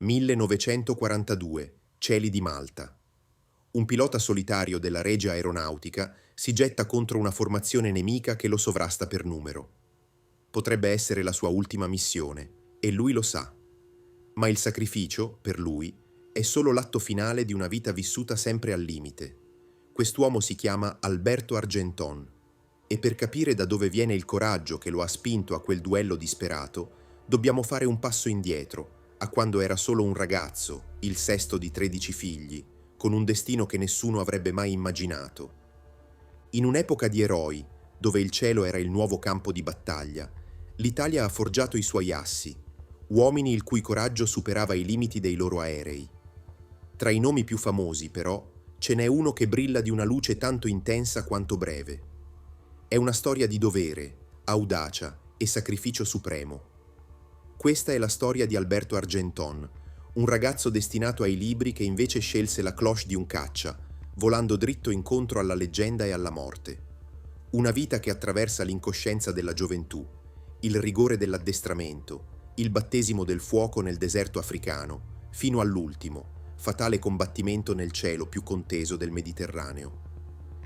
1942, cieli di Malta. Un pilota solitario della Regia Aeronautica si getta contro una formazione nemica che lo sovrasta per numero. Potrebbe essere la sua ultima missione, e lui lo sa. Ma il sacrificio, per lui, è solo l'atto finale di una vita vissuta sempre al limite. Quest'uomo si chiama Alberto Argenton, e per capire da dove viene il coraggio che lo ha spinto a quel duello disperato, dobbiamo fare un passo indietro, a quando era solo un ragazzo, il sesto di 13 figli, con un destino che nessuno avrebbe mai immaginato. In un'epoca di eroi, dove il cielo era il nuovo campo di battaglia, l'Italia ha forgiato i suoi assi, uomini il cui coraggio superava i limiti dei loro aerei. Tra i nomi più famosi, però, ce n'è uno che brilla di una luce tanto intensa quanto breve. È una storia di dovere, audacia e sacrificio supremo. Questa è la storia di Alberto Argenton, un ragazzo destinato ai libri che invece scelse la cloche di un caccia, volando dritto incontro alla leggenda e alla morte. Una vita che attraversa l'incoscienza della gioventù, il rigore dell'addestramento, il battesimo del fuoco nel deserto africano, fino all'ultimo, fatale combattimento nel cielo più conteso del Mediterraneo.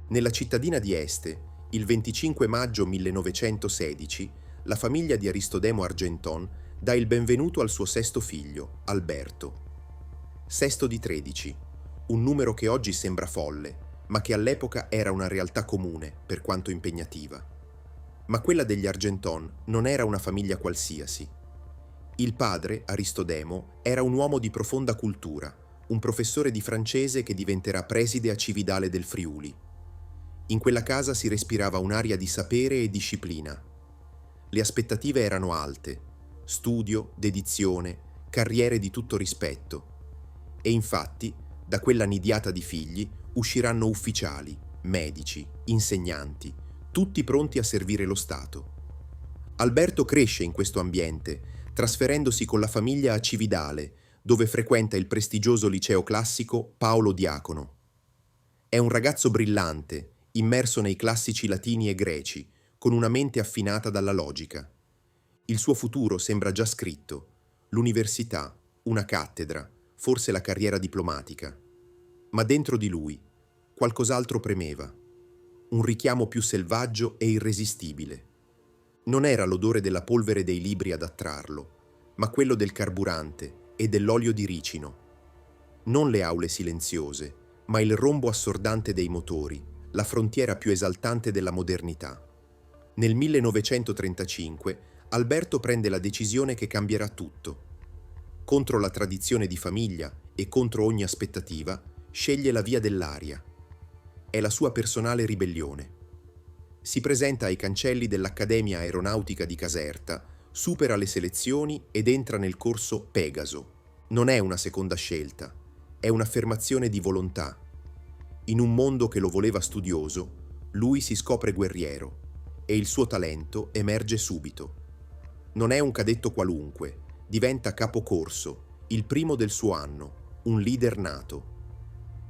Nella cittadina di Este, il 25 maggio 1916, la famiglia di Aristodemo Argenton dà il benvenuto al suo sesto figlio, Alberto. Sesto di 13, un numero che oggi sembra folle, ma che all'epoca era una realtà comune, per quanto impegnativa. Ma quella degli Argenton non era una famiglia qualsiasi. Il padre, Aristodemo, era un uomo di profonda cultura, un professore di francese che diventerà preside a Cividale del Friuli. In quella casa si respirava un'aria di sapere e disciplina. Le aspettative erano alte: studio, dedizione, carriere di tutto rispetto. E infatti, da quella nidiata di figli usciranno ufficiali, medici, insegnanti, tutti pronti a servire lo Stato. Alberto cresce in questo ambiente, trasferendosi con la famiglia a Cividale, dove frequenta il prestigioso liceo classico Paolo Diacono. È un ragazzo brillante, immerso nei classici latini e greci, con una mente affinata dalla logica. Il suo futuro sembra già scritto: l'università, una cattedra, forse la carriera diplomatica. Ma dentro di lui qualcos'altro premeva, un richiamo più selvaggio e irresistibile. Non era l'odore della polvere dei libri ad attrarlo, ma quello del carburante e dell'olio di ricino. Non le aule silenziose, ma il rombo assordante dei motori, la frontiera più esaltante della modernità. Nel 1935 Alberto prende la decisione che cambierà tutto. Contro la tradizione di famiglia e contro ogni aspettativa, sceglie la via dell'aria. È la sua personale ribellione. Si presenta ai cancelli dell'Accademia Aeronautica di Caserta, supera le selezioni ed entra nel corso Pegaso. Non è una seconda scelta, è un'affermazione di volontà. In un mondo che lo voleva studioso, lui si scopre guerriero e il suo talento emerge subito. Non è un cadetto qualunque, diventa capocorso, il primo del suo anno, un leader nato.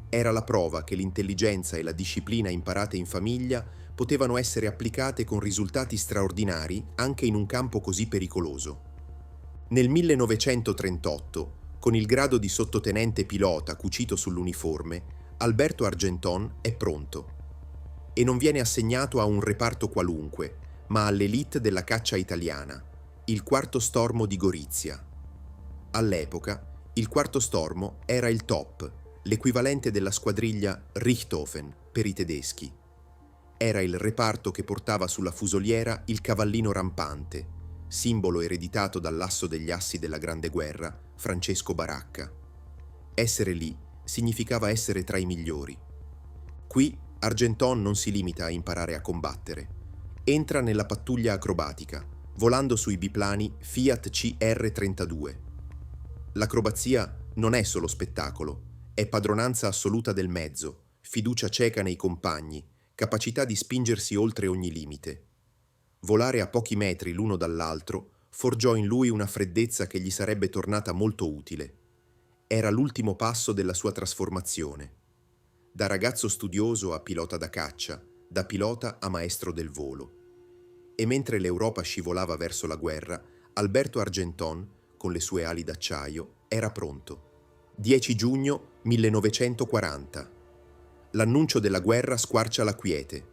Era la prova che l'intelligenza e la disciplina imparate in famiglia potevano essere applicate con risultati straordinari anche in un campo così pericoloso. Nel 1938, con il grado di sottotenente pilota cucito sull'uniforme, Alberto Argenton è pronto. E non viene assegnato a un reparto qualunque, ma all'élite della caccia italiana, il quarto stormo di Gorizia. All'epoca, il quarto stormo era il top, l'equivalente della squadriglia Richthofen per i tedeschi. Era il reparto che portava sulla fusoliera il cavallino rampante, simbolo ereditato dall'asso degli assi della Grande Guerra, Francesco Baracca. Essere lì significava essere tra i migliori. Qui Argenton non si limita a imparare a combattere. Entra nella pattuglia acrobatica, volando sui biplani Fiat CR-32. L'acrobazia non è solo spettacolo, è padronanza assoluta del mezzo, fiducia cieca nei compagni, capacità di spingersi oltre ogni limite. Volare a pochi metri l'uno dall'altro forgiò in lui una freddezza che gli sarebbe tornata molto utile. Era l'ultimo passo della sua trasformazione. Da ragazzo studioso a pilota da caccia, da pilota a maestro del volo. E mentre l'Europa scivolava verso la guerra, Alberto Argenton, con le sue ali d'acciaio, era pronto. 10 giugno 1940. L'annuncio della guerra squarcia la quiete.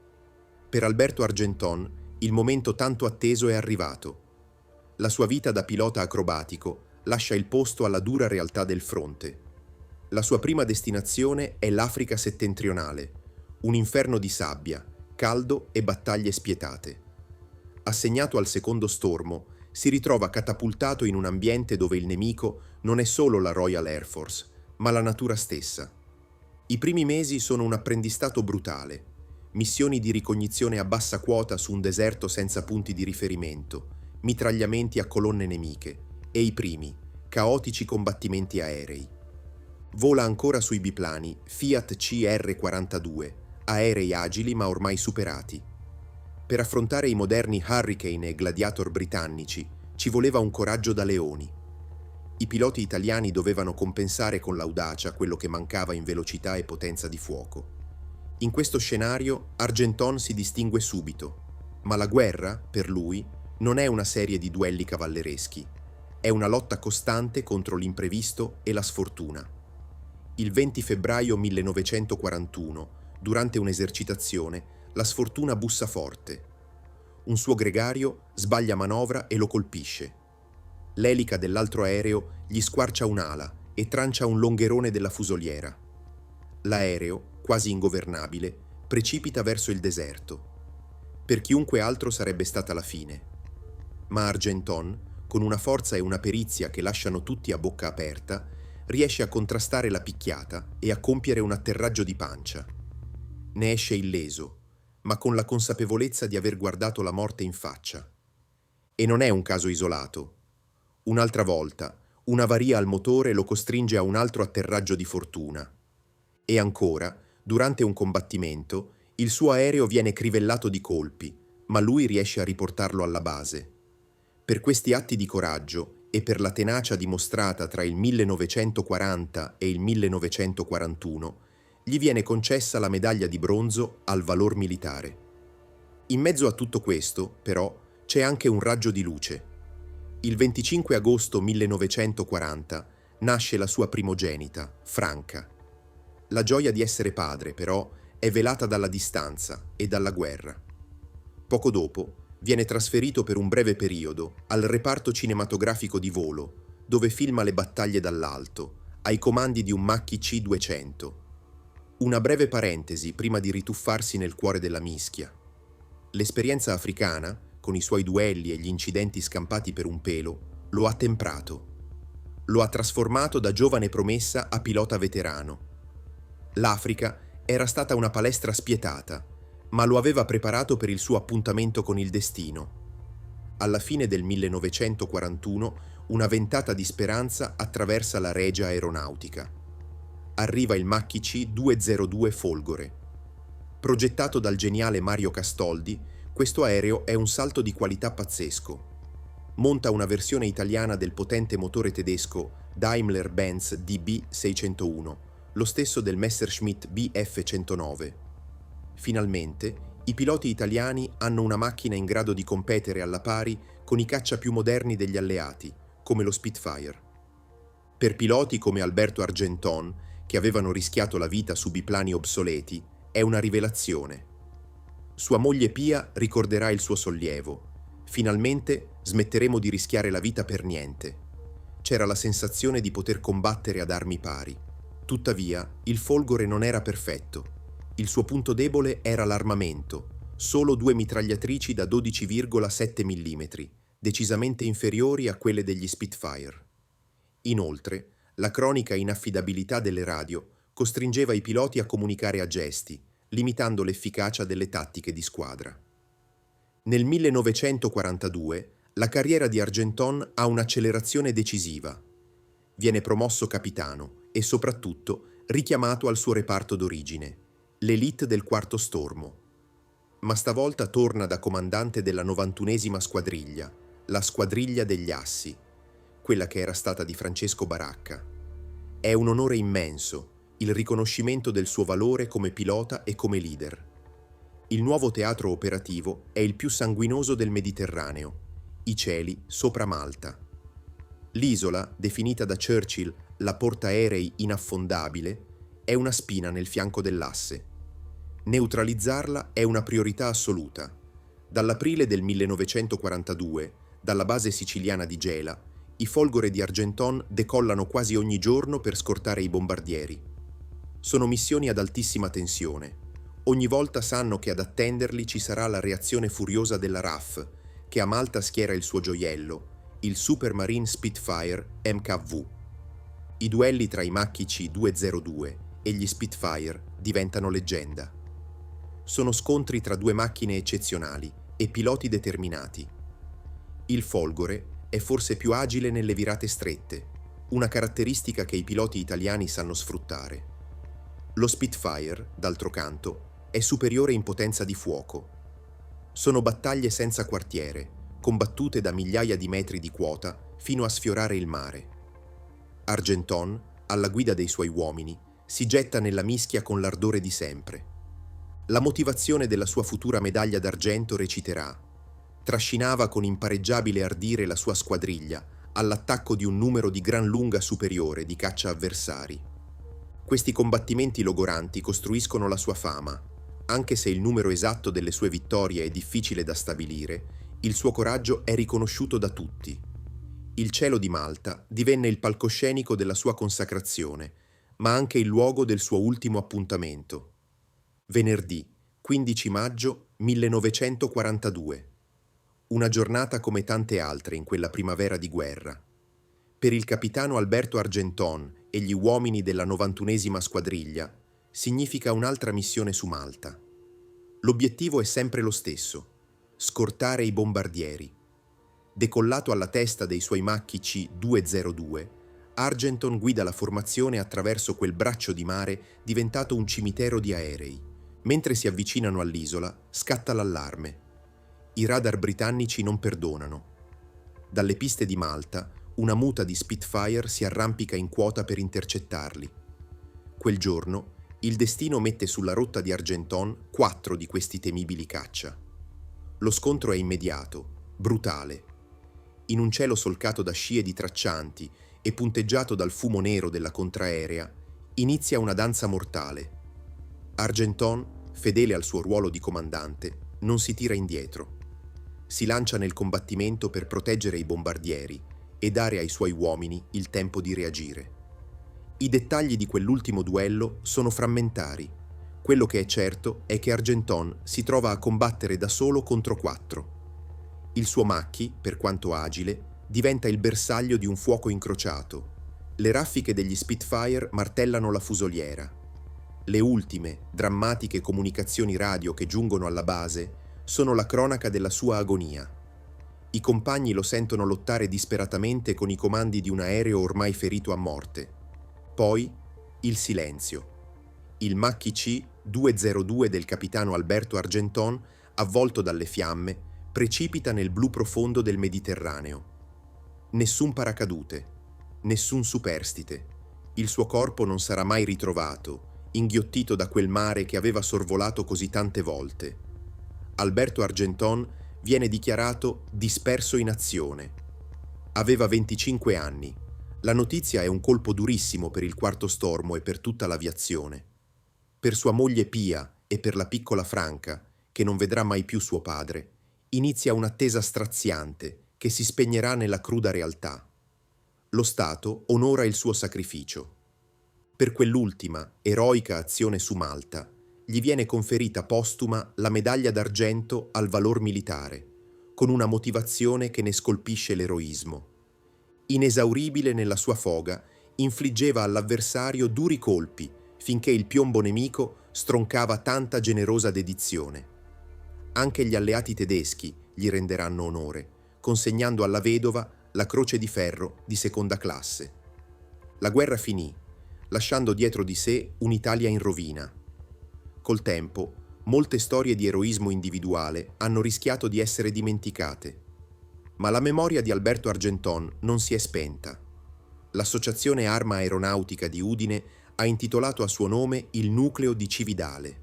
Per Alberto Argenton il momento tanto atteso è arrivato. La sua vita da pilota acrobatico lascia il posto alla dura realtà del fronte. La sua prima destinazione è l'Africa settentrionale, un inferno di sabbia, caldo e battaglie spietate. Assegnato al secondo stormo, si ritrova catapultato in un ambiente dove il nemico non è solo la Royal Air Force, ma la natura stessa. I primi mesi sono un apprendistato brutale, missioni di ricognizione a bassa quota su un deserto senza punti di riferimento, mitragliamenti a colonne nemiche e i primi, caotici combattimenti aerei. Vola ancora sui biplani Fiat CR-42, aerei agili ma ormai superati. Per affrontare i moderni Hurricane e Gladiator britannici ci voleva un coraggio da leoni. I piloti italiani dovevano compensare con l'audacia quello che mancava in velocità e potenza di fuoco. In questo scenario Argenton si distingue subito, ma la guerra, per lui, non è una serie di duelli cavallereschi, è una lotta costante contro l'imprevisto e la sfortuna. Il 20 febbraio 1941, durante un'esercitazione, la sfortuna bussa forte. Un suo gregario sbaglia manovra e lo colpisce. L'elica dell'altro aereo gli squarcia un'ala e trancia un longherone della fusoliera. L'aereo, quasi ingovernabile, precipita verso il deserto. Per chiunque altro sarebbe stata la fine. Ma Argenton, con una forza e una perizia che lasciano tutti a bocca aperta, riesce a contrastare la picchiata e a compiere un atterraggio di pancia. Ne esce illeso, ma con la consapevolezza di aver guardato la morte in faccia. E non è un caso isolato. Un'altra volta, un'avaria al motore lo costringe a un altro atterraggio di fortuna. E ancora, durante un combattimento, il suo aereo viene crivellato di colpi, ma lui riesce a riportarlo alla base. Per questi atti di coraggio e per la tenacia dimostrata tra il 1940 e il 1941, gli viene concessa la medaglia di bronzo al valor militare. In mezzo a tutto questo, però, c'è anche un raggio di luce. Il 25 agosto 1940 nasce la sua primogenita, Franca. La gioia di essere padre, però, è velata dalla distanza e dalla guerra. Poco dopo, viene trasferito per un breve periodo al reparto cinematografico di volo, dove filma le battaglie dall'alto, ai comandi di un Macchi C-200. Una breve parentesi prima di rituffarsi nel cuore della mischia. L'esperienza africana, con i suoi duelli e gli incidenti scampati per un pelo, lo ha temprato. Lo ha trasformato da giovane promessa a pilota veterano. L'Africa era stata una palestra spietata, ma lo aveva preparato per il suo appuntamento con il destino. Alla fine del 1941, una ventata di speranza attraversa la Regia Aeronautica. Arriva il Macchi C-202 Folgore. Progettato dal geniale Mario Castoldi, questo aereo è un salto di qualità pazzesco. Monta una versione italiana del potente motore tedesco Daimler-Benz DB601, lo stesso del Messerschmitt Bf109. Finalmente, i piloti italiani hanno una macchina in grado di competere alla pari con i caccia più moderni degli alleati, come lo Spitfire. Per piloti come Alberto Argenton, che avevano rischiato la vita su biplani obsoleti, è una rivelazione. Sua moglie Pia ricorderà il suo sollievo. Finalmente smetteremo di rischiare la vita per niente. C'era la sensazione di poter combattere ad armi pari. Tuttavia, il Folgore non era perfetto. Il suo punto debole era l'armamento, solo 2 mitragliatrici da 12,7 mm, decisamente inferiori a quelle degli Spitfire. Inoltre, la cronica inaffidabilità delle radio costringeva i piloti a comunicare a gesti, limitando l'efficacia delle tattiche di squadra. Nel 1942 la carriera di Argenton ha un'accelerazione decisiva. Viene promosso capitano e soprattutto richiamato al suo reparto d'origine, l'élite del quarto stormo. Ma stavolta torna da comandante della 91esima squadriglia, la squadriglia degli Assi, quella che era stata di Francesco Baracca. È un onore immenso, il riconoscimento del suo valore come pilota e come leader. Il nuovo teatro operativo è il più sanguinoso del Mediterraneo, i cieli sopra Malta. L'isola, definita da Churchill la portaerei inaffondabile, è una spina nel fianco dell'asse. Neutralizzarla è una priorità assoluta. Dall'aprile del 1942, dalla base siciliana di Gela, i Folgore di Argenton decollano quasi ogni giorno per scortare i bombardieri. Sono missioni ad altissima tensione. Ogni volta sanno che ad attenderli ci sarà la reazione furiosa della RAF, che a Malta schiera il suo gioiello, il Supermarine Spitfire MKV. I duelli tra i Macchi C-202 e gli Spitfire diventano leggenda. Sono scontri tra due macchine eccezionali e piloti determinati. Il Folgore è forse più agile nelle virate strette, una caratteristica che i piloti italiani sanno sfruttare. Lo Spitfire, d'altro canto, è superiore in potenza di fuoco. Sono battaglie senza quartiere, combattute da migliaia di metri di quota fino a sfiorare il mare. Argenton, alla guida dei suoi uomini, si getta nella mischia con l'ardore di sempre. La motivazione della sua futura medaglia d'argento reciterà: trascinava con impareggiabile ardire la sua squadriglia all'attacco di un numero di gran lunga superiore di caccia avversari. Questi combattimenti logoranti costruiscono la sua fama. Anche se il numero esatto delle sue vittorie è difficile da stabilire, il suo coraggio è riconosciuto da tutti. Il cielo di Malta divenne il palcoscenico della sua consacrazione, ma anche il luogo del suo ultimo appuntamento. Venerdì, 15 maggio 1942. Una giornata come tante altre in quella primavera di guerra. Per il capitano Alberto Argenton e gli uomini della 91esima squadriglia significa un'altra missione su Malta. L'obiettivo è sempre lo stesso: scortare i bombardieri. Decollato alla testa dei suoi Macchi C-202, Argenton guida la formazione attraverso quel braccio di mare diventato un cimitero di aerei. Mentre si avvicinano all'isola, scatta l'allarme. I radar britannici non perdonano. Dalle piste di Malta, una muta di Spitfire si arrampica in quota per intercettarli. Quel giorno, il destino mette sulla rotta di Argenton 4 di questi temibili caccia. Lo scontro è immediato, brutale. In un cielo solcato da scie di traccianti e punteggiato dal fumo nero della contraerea, inizia una danza mortale. Argenton, fedele al suo ruolo di comandante, non si tira indietro. Si lancia nel combattimento per proteggere i bombardieri e dare ai suoi uomini il tempo di reagire. I dettagli di quell'ultimo duello sono frammentari. Quello che è certo è che Argenton si trova a combattere da solo contro 4. Il suo Macchi, per quanto agile, diventa il bersaglio di un fuoco incrociato. Le raffiche degli Spitfire martellano la fusoliera. Le ultime, drammatiche comunicazioni radio che giungono alla base sono la cronaca della sua agonia. I compagni lo sentono lottare disperatamente con i comandi di un aereo ormai ferito a morte. Poi, il silenzio. Il Macchi C-202 del capitano Alberto Argenton, avvolto dalle fiamme, precipita nel blu profondo del Mediterraneo. Nessun paracadute, nessun superstite. Il suo corpo non sarà mai ritrovato, inghiottito da quel mare che aveva sorvolato così tante volte. Alberto Argenton viene dichiarato disperso in azione. Aveva 25 anni. La notizia è un colpo durissimo per il quarto stormo e per tutta l'aviazione. Per sua moglie Pia e per la piccola Franca, che non vedrà mai più suo padre, inizia un'attesa straziante che si spegnerà nella cruda realtà. Lo Stato onora il suo sacrificio. Per quell'ultima, eroica azione su Malta, gli viene conferita postuma la medaglia d'argento al valor militare, con una motivazione che ne scolpisce l'eroismo. Inesauribile nella sua foga, infliggeva all'avversario duri colpi finché il piombo nemico stroncava tanta generosa dedizione. Anche gli alleati tedeschi gli renderanno onore, consegnando alla vedova la Croce di Ferro di seconda classe. La guerra finì, lasciando dietro di sé un'Italia in rovina. Col tempo, molte storie di eroismo individuale hanno rischiato di essere dimenticate. Ma la memoria di Alberto Argenton non si è spenta. L'Associazione Arma Aeronautica di Udine ha intitolato a suo nome il nucleo di Cividale.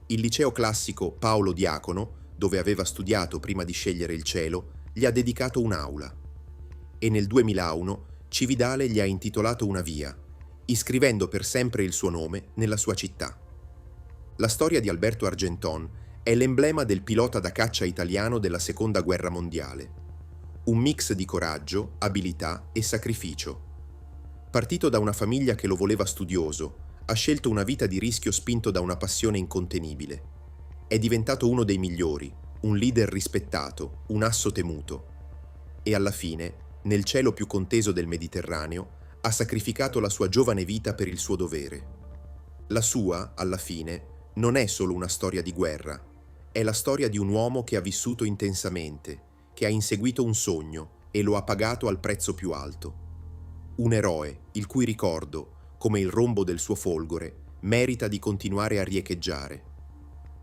Il liceo classico Paolo Diacono, dove aveva studiato prima di scegliere il cielo, gli ha dedicato un'aula. e nel 2001 Cividale gli ha intitolato una via, iscrivendo per sempre il suo nome nella sua città. La storia di Alberto Argenton è l'emblema del pilota da caccia italiano della Seconda Guerra Mondiale. Un mix di coraggio, abilità e sacrificio. Partito da una famiglia che lo voleva studioso, ha scelto una vita di rischio spinto da una passione incontenibile. È diventato uno dei migliori, un leader rispettato, un asso temuto. E alla fine, nel cielo più conteso del Mediterraneo, ha sacrificato la sua giovane vita per il suo dovere. La sua, alla fine, non è solo una storia di guerra, è la storia di un uomo che ha vissuto intensamente, che ha inseguito un sogno e lo ha pagato al prezzo più alto. Un eroe, il cui ricordo, come il rombo del suo folgore, merita di continuare a riecheggiare.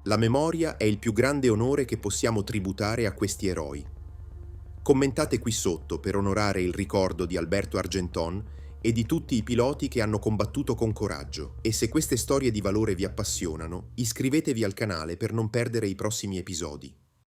La memoria è il più grande onore che possiamo tributare a questi eroi. Commentate qui sotto per onorare il ricordo di Alberto Argenton e di tutti i piloti che hanno combattuto con coraggio. E se queste storie di valore vi appassionano, iscrivetevi al canale per non perdere i prossimi episodi.